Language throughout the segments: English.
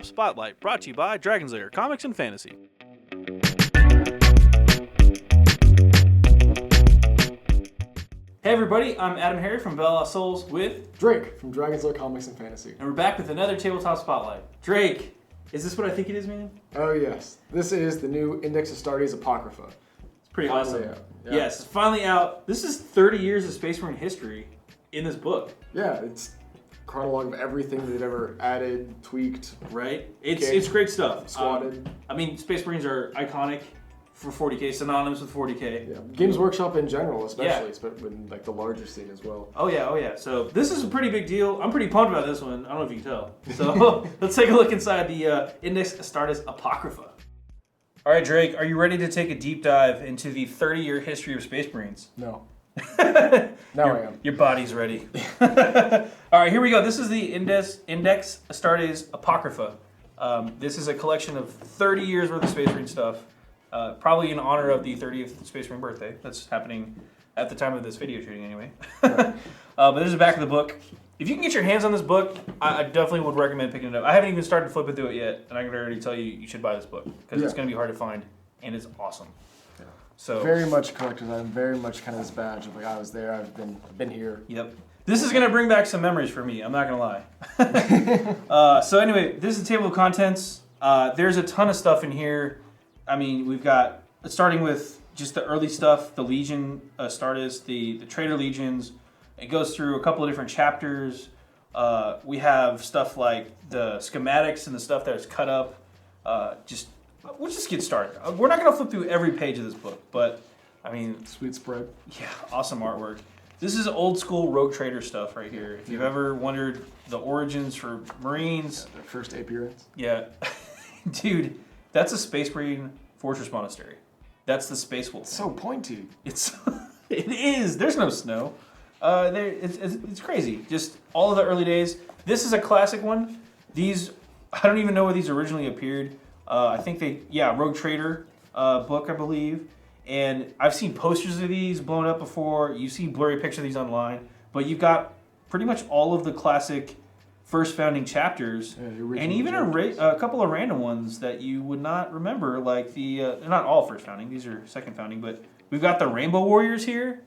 Tabletop Spotlight, brought to you by Dragon's Lair Comics and Fantasy. Hey everybody, I'm AdamHarry from Bella Souls with Drake from Dragon's Lair Comics and Fantasy. And we're back with another Tabletop Spotlight. Drake, is this what I think it is, man? Oh yes, this is the new Index Astartes Apocrypha. It's pretty awesome. Yeah. Yes, it's finally out. This is 30 years of Space Marine history in this book. Yeah, it's a chronologue of everything they've ever added, tweaked. Right? It's great stuff. Squatted. Space Marines are iconic for 40K, synonymous with 40K. Yeah, Games Workshop in general, especially, with like the larger scene as well. Oh yeah. So this is a pretty big deal. I'm pretty pumped about this one. I don't know if you can tell. So let's take a look inside the Index Astartes Apocrypha. All right, Drake, are you ready to take a deep dive into the 30-year history of Space Marines? No. Now I am. Your body's ready. All right, here we go. This is the Index Astartes Apocrypha. This is a collection of 30 years worth of Space Marine stuff. Probably in honor of the 30th Space Marine birthday. That's happening at the time of this video shooting anyway. Right. But this is the back of the book. If you can get your hands on this book, I definitely would recommend picking it up. I haven't even started flipping through it yet, and I can already tell you should buy this book because it's going to be hard to find, and it's awesome. Yeah. So very much collector's item, very much kind of this badge of like I was there, I've been here. Yep. This is going to bring back some memories for me, I'm not going to lie. So anyway, this is the table of contents. There's a ton of stuff in here. I mean, we've got, starting with just the early stuff, the Legion Astartes, the Traitor Legions. It goes through a couple of different chapters. We have stuff like the schematics and the stuff that is cut up. We'll just get started. We're not going to flip through every page of this book, but I mean... Sweet spread. Yeah, awesome artwork. This is old school Rogue Trader stuff right here. If you've ever wondered the origins for Marines... Yeah, their first appearance. Yeah. Dude, that's a Space Marine Fortress Monastery. That's the Space Wolf. It's so pointy. It is. There's no snow. It's crazy. Just all of the early days. This is a classic one. These, I don't even know where these originally appeared. I think Rogue Trader book, I believe. And I've seen posters of these blown up before. You see blurry pictures of these online. But you've got pretty much all of the classic first founding chapters, and even a couple of random ones that you would not remember, like they're not all first founding, these are second founding, but we've got the Rainbow Warriors here,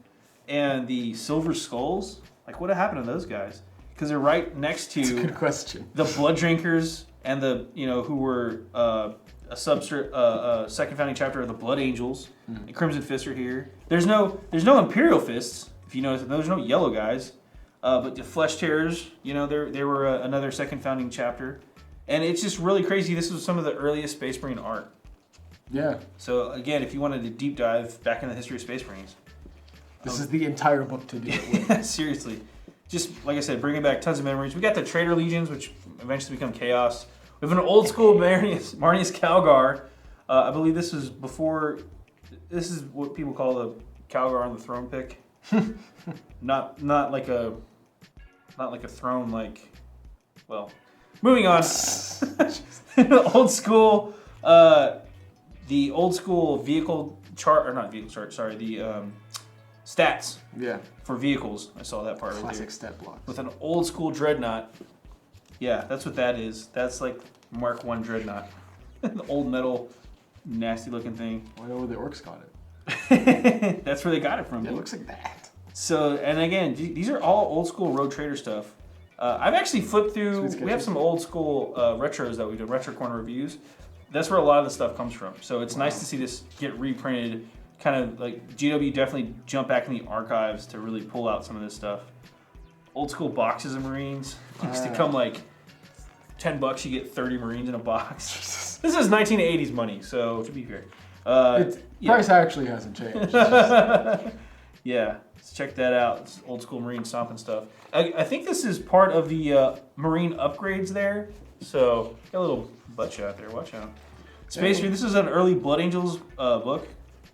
and the Silver Skulls. Like, what happened to those guys? Because they're right next to That's a good question. The Blood Drinkers, and who were a second founding chapter of the Blood Angels. And Crimson Fists are here. There's no Imperial Fists, if you notice. There's no yellow guys. But the Flesh Tearers, they were another second founding chapter. And it's just really crazy. This was some of the earliest Space Marine art. Yeah. So again, if you wanted to deep dive back in the history of Space Marines. This is the entire book to do it with. Seriously. Just, like I said, bringing back tons of memories. We got the Traitor Legions, which eventually become Chaos. We have an old school Marnius Calgar. I believe this is what people call the Calgar on the throne pick. Not like a throne, moving on. Old school, the old school vehicle chart, or not vehicle chart, sorry, the stats for vehicles. I saw that part. Classic stat blocks. With an old school dreadnought. Yeah, that's what that is. That's like Mark 1 dreadnought. The old metal, nasty looking thing. I know where the orcs got it. That's where they got it from. Yeah, it looks like that. So, and again, these are all old school Rogue Trader stuff. I've actually flipped through, we have some old school retros that we do, Retro Corner reviews. That's where a lot of the stuff comes from. So it's nice to see this get reprinted, kind of like GW definitely jump back in the archives to really pull out some of this stuff. Old school boxes of Marines. Used to come like $10, you get 30 Marines in a box. This is 1980s money, so to be fair. Price actually hasn't changed. Yeah, let's check that out. It's old school Marine stomping stuff. I think this is part of the Marine upgrades there. So, got a little butt shot there. Watch out. Space Marine, this is an early Blood Angels book.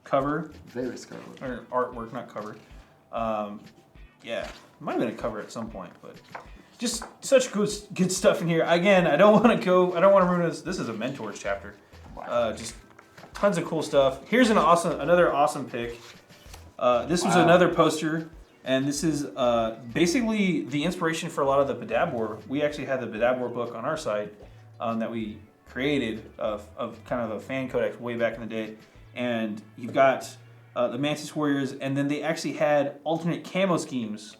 Cover. Very scarlet. Or artwork, not cover. Might have been a cover at some point, but just such good stuff in here. Again, I don't want to ruin this. This is a Mentors chapter. Wow. Just tons of cool stuff. Here's another awesome pick. This was another poster, and this is basically the inspiration for a lot of the Bedab War. We actually had the Bedab War book on our site, that we created of kind of a fan codex way back in the day. And you've got the Mantis Warriors, and then they actually had alternate camo schemes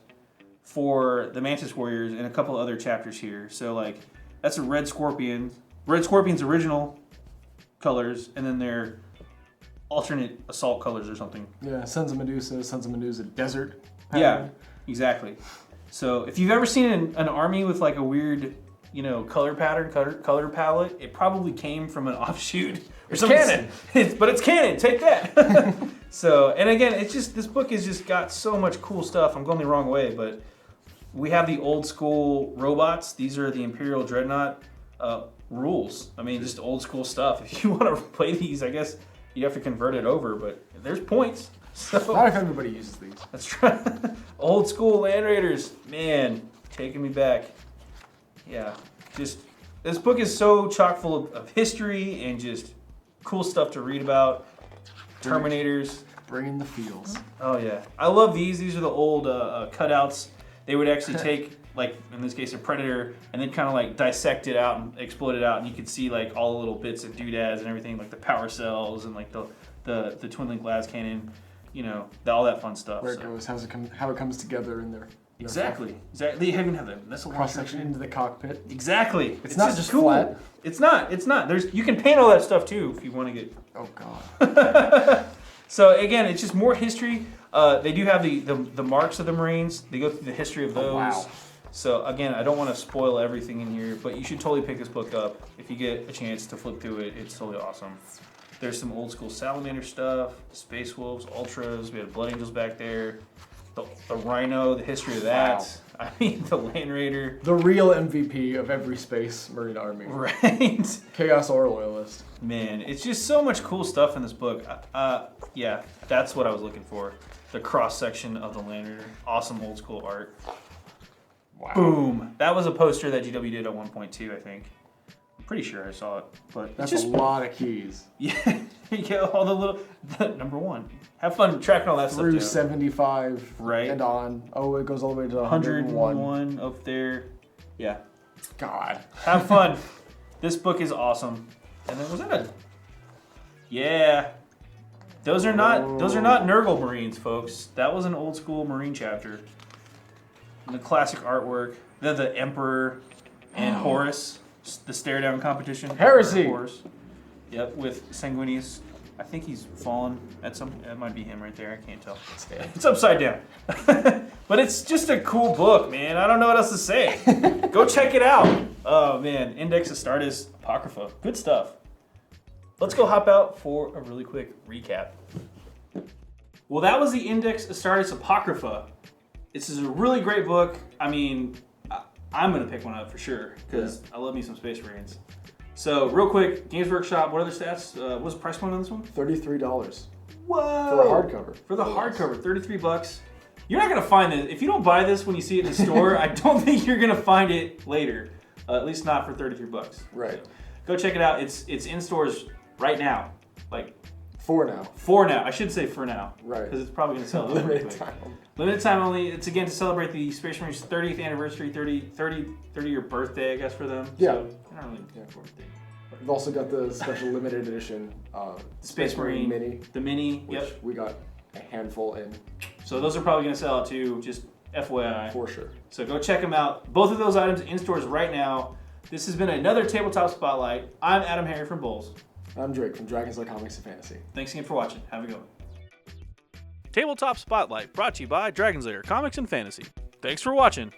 for the Mantis Warriors and a couple other chapters here. So like that's a Red Scorpion. Red Scorpion's original colors, and then their alternate assault colors or something. Yeah, Sons of Medusa desert pattern. Yeah, exactly. So if you've ever seen an army with like a weird, color pattern, color palette, it probably came from an offshoot. It's canon. But it's canon. Take that. So, and again, it's just, this book has just got so much cool stuff. I'm going the wrong way, but we have the old school robots. These are the Imperial Dreadnought rules. I mean, just old school stuff. If you want to play these, I guess you have to convert it over, but there's points. So, not if everybody uses these. That's right. Old school Land Raiders, man, taking me back. Yeah, just this book is so chock full of history and just cool stuff to read about. Terminators. Bringing the feels. Oh yeah, I love these. These are the old cutouts. They would actually take, like in this case, a Predator, and then kind of like dissect it out and explode it out, and you could see like all the little bits and doodads and everything, like the power cells and like the twin link las cannon. All that fun stuff. Where it goes, how it comes together in there. Exactly. They even have the missile cross section into the cockpit. Exactly. It's not just cool. flat. It's not. You can paint all that stuff too if you want to get. Oh God. So again, it's just more history. They do have the marks of the Marines. They go through the history of those. Oh, wow. So again, I don't want to spoil everything in here, but you should totally pick this book up if you get a chance to flip through it. It's totally awesome. There's some old school Salamander stuff, Space Wolves, Ultras. We had Blood Angels back there. The Rhino, the history of that. Wow. I mean, the Land Raider. The real MVP of every Space Marine army. Right. Chaos or Loyalist. Man, it's just so much cool stuff in this book. Yeah, that's what I was looking for. The cross section of the Land Raider. Awesome old school art. Wow. Boom. That was a poster that GW did at 1.2, I think. I'm pretty sure I saw it. But that's just a lot of keys. Yeah, you get all the little. Number one. Have fun tracking all that stuff. Through 75 right. And on. Oh, it goes all the way to 101 up there. Yeah. God. Have fun. This book is awesome. And then was that a? Yeah. Those are not Nurgle Marines, folks. That was an old school Marine chapter. And the classic artwork. The Emperor and Horus, the stare down competition. Heresy. Horus. Yep, with Sanguinius. I think he's fallen at some. That might be him right there. I can't tell. It's upside down. But it's just a cool book, man. I don't know what else to say. Go check it out. Oh man, Index Astartes Apocrypha. Good stuff. Let's go hop out for a really quick recap. Well, that was the Index Astartes Apocrypha. This is a really great book. I mean, I'm gonna pick one up for sure because I love me some Space Marines. So, real quick, Games Workshop, what are the stats? What was the price point on this one? $33. Whoa! For a hardcover. For the hardcover, $33. You're not going to find this. If you don't buy this when you see it in the store, I don't think you're going to find it later. At least not for $33. Right. So, go check it out. It's in stores right now. Like For now. I should say for now. Right. Because it's probably going to sell out really quick. Limited time only. It's again to celebrate the Space Marines' 30th anniversary, 30-year birthday, I guess, for them. Yeah. So, not really birthday. We've also got the special limited edition Space Marine Mini. The Mini, which we got a handful in. So those are probably going to sell out too, just FYI. For sure. So go check them out. Both of those items in stores right now. This has been another Tabletop Spotlight. I'm AdamHarry from Bowles. I'm Drake from Dragons Like Comics and Fantasy. Thanks again for watching. Have a good one. Tabletop Spotlight brought to you by Dragon's Lair Comics and Fantasy. Thanks for watching.